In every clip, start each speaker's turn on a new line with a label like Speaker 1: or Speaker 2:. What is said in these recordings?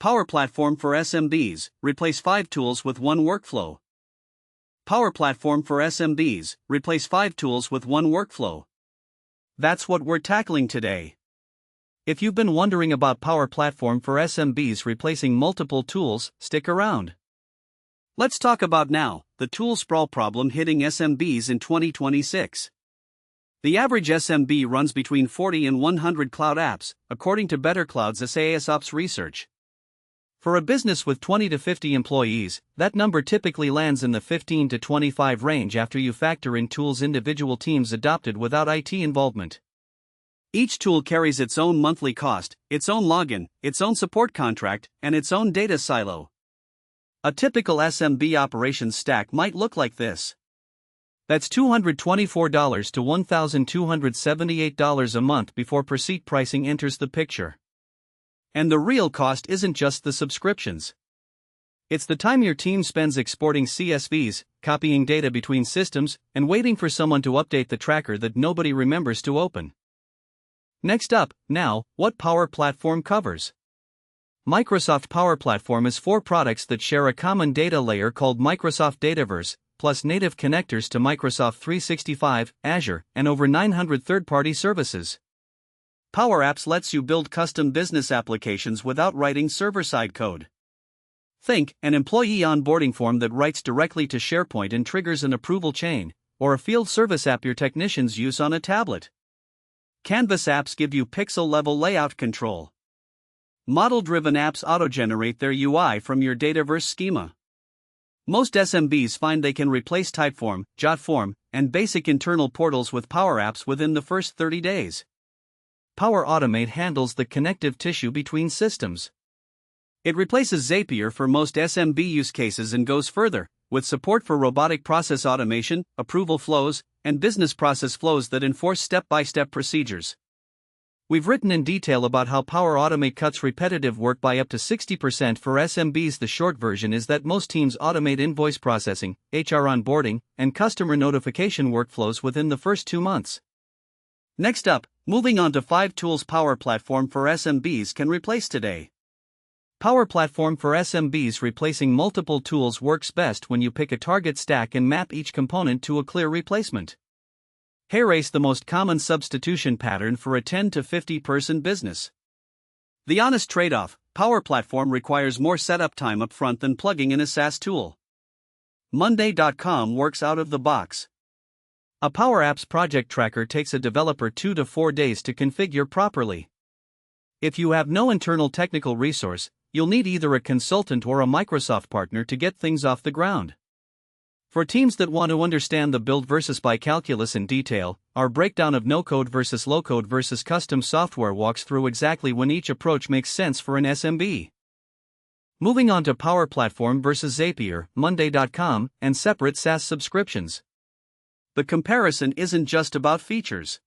Speaker 1: Power Platform for SMBs, replace 5 tools with one workflow. Power Platform for SMBs, replace 5 tools with one workflow. That's what we're tackling today. If you've been wondering about Power Platform for SMBs replacing multiple tools, stick around. Let's talk about now, the tool sprawl problem hitting SMBs in 2026. The average SMB runs between 40 and 100 cloud apps, according to Better Cloud's SaaSOps research. For a business with 20 to 50 employees, that number typically lands in the 15 to 25 range after you factor in tools individual teams adopted without IT involvement. Each tool carries its own monthly cost, its own login, its own support contract, and its own data silo. A typical SMB operations stack might look like this. That's $224 to $1,278 a month before per seat pricing enters the picture. And the real cost isn't just the subscriptions. It's the time your team spends exporting CSVs, copying data between systems, and waiting for someone to update the tracker that nobody remembers to open. Next up, now, what Power Platform covers. Microsoft Power Platform is 4 products that share a common data layer called Microsoft Dataverse, plus native connectors to Microsoft 365, Azure, and over 900 third-party services. Power Apps lets you build custom business applications without writing server-side code. Think, an employee onboarding form that writes directly to SharePoint and triggers an approval chain, or a field service app your technicians use on a tablet. Canvas apps give you pixel-level layout control. Model-driven apps auto-generate their UI from your Dataverse schema. Most SMBs find they can replace Typeform, JotForm, and basic internal portals with Power Apps within the first 30 days. Power Automate handles the connective tissue between systems. It replaces Zapier for most SMB use cases and goes further, with support for robotic process automation, approval flows, and business process flows that enforce step-by-step procedures. We've written in detail about how Power Automate cuts repetitive work by up to 60% for SMBs. The short version is that most teams automate invoice processing, HR onboarding, and customer notification workflows within the first 2 months. Next up, moving on to 5 tools Power Platform for SMBs can replace today. Power Platform for SMBs replacing multiple tools works best when you pick a target stack and map each component to a clear replacement. Erase the most common substitution pattern for a 10 to 50 person business. The honest trade-off, Power Platform requires more setup time upfront than plugging in a SaaS tool. Monday.com works out of the box. A Power Apps project tracker takes a developer 2 to 4 days to configure properly. If you have no internal technical resource, you'll need either a consultant or a Microsoft partner to get things off the ground. For teams that want to understand the build versus buy calculus in detail, our breakdown of no-code versus low-code versus custom software walks through exactly when each approach makes sense for an SMB. Moving on to Power Platform versus Zapier, Monday.com, and separate SaaS subscriptions. The comparison isn't just about features.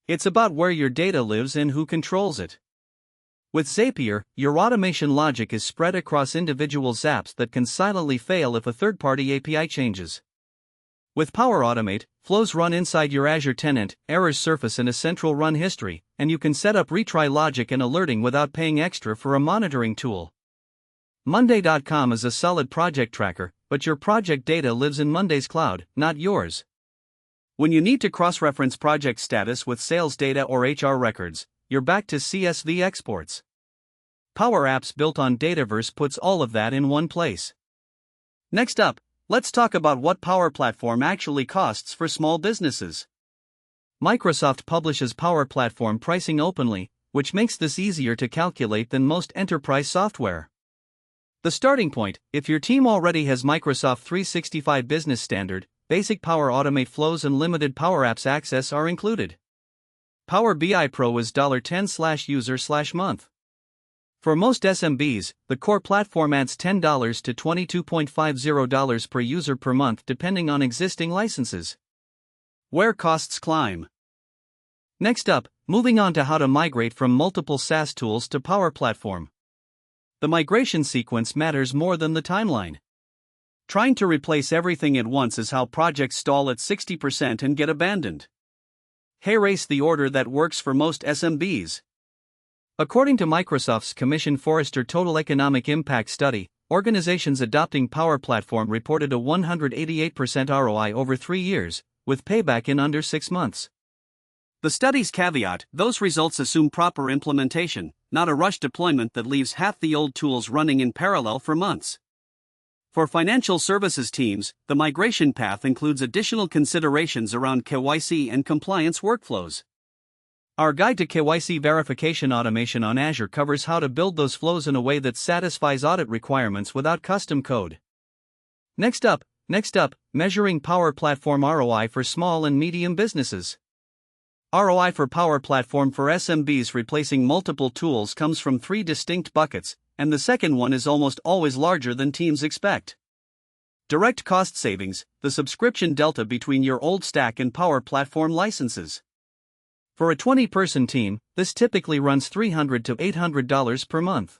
Speaker 1: It's about where your data lives and who controls it. With Zapier, your automation logic is spread across individual apps that can silently fail if a third-party API changes. With Power Automate, flows run inside your Azure tenant, errors surface in a central run history, and you can set up retry logic and alerting without paying extra for a monitoring tool. Monday.com is a solid project tracker, but your project data lives in Monday's cloud, not yours. When you need to cross-reference project status with sales data or HR records, you're back to CSV exports. Power Apps built on Dataverse puts all of that in one place. Next up, let's talk about what Power Platform actually costs for small businesses. Microsoft publishes Power Platform pricing openly, which makes this easier to calculate than most enterprise software. The starting point, if your team already has Microsoft 365 Business Standard, basic Power Automate flows and limited Power Apps access are included. Power BI Pro is $10/user/month. For most SMBs, the core platform adds $10 to $22.50 per user per month depending on existing licenses. Where costs climb. Next up, moving on to how to migrate from multiple SaaS tools to Power Platform. The migration sequence matters more than the timeline. Trying to replace everything at once is how projects stall at 60% and get abandoned. Erase the order that works for most SMBs. According to Microsoft's Commission Forrester Total Economic Impact study, organizations adopting Power Platform reported a 188% ROI over 3 years, with payback in under 6 months. The study's caveat: those results assume proper implementation, not a rushed deployment that leaves half the old tools running in parallel for months. For financial services teams, the migration path includes additional considerations around KYC and compliance workflows. Our guide to KYC verification automation on Azure covers how to build those flows in a way that satisfies audit requirements without custom code. Next up, measuring Power Platform ROI for small and medium businesses. ROI for Power Platform for SMBs replacing multiple tools comes from 3 distinct buckets, and the second one is almost always larger than teams expect. Direct cost savings, the subscription delta between your old stack and Power Platform licenses. For a 20-person team, this typically runs $300 to $800 per month.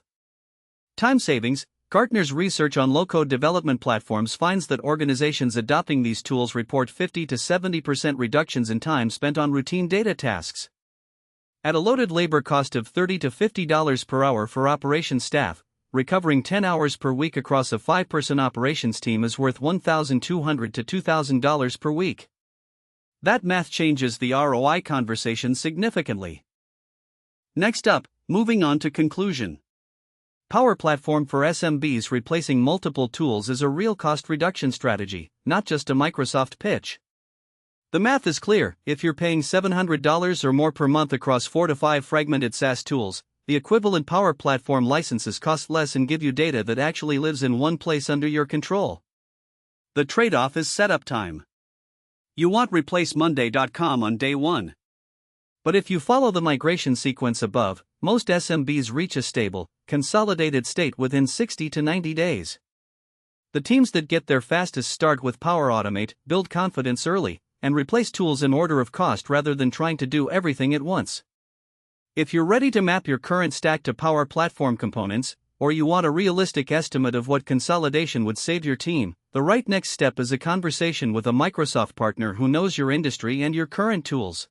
Speaker 1: Time savings. Gartner's research on low-code development platforms finds that organizations adopting these tools report 50 to 70% reductions in time spent on routine data tasks. At a loaded labor cost of $30 to $50 per hour for operations staff, recovering 10 hours per week across a 5-person operations team is worth $1,200 to $2,000 per week. That math changes the ROI conversation significantly. Next up, moving on to conclusion. Power Platform for SMBs replacing multiple tools is a real cost reduction strategy, not just a Microsoft pitch. The math is clear: if you're paying $700 or more per month across 4 to 5 fragmented SaaS tools, the equivalent Power Platform licenses cost less and give you data that actually lives in one place under your control. The trade-off is setup time. You want replacemonday.com on day 1. But if you follow the migration sequence above, most SMBs reach a stable, consolidated state within 60 to 90 days. The teams that get there fastest start with Power Automate, build confidence early, and replace tools in order of cost rather than trying to do everything at once. If you're ready to map your current stack to Power Platform components, or you want a realistic estimate of what consolidation would save your team, the right next step is a conversation with a Microsoft partner who knows your industry and your current tools.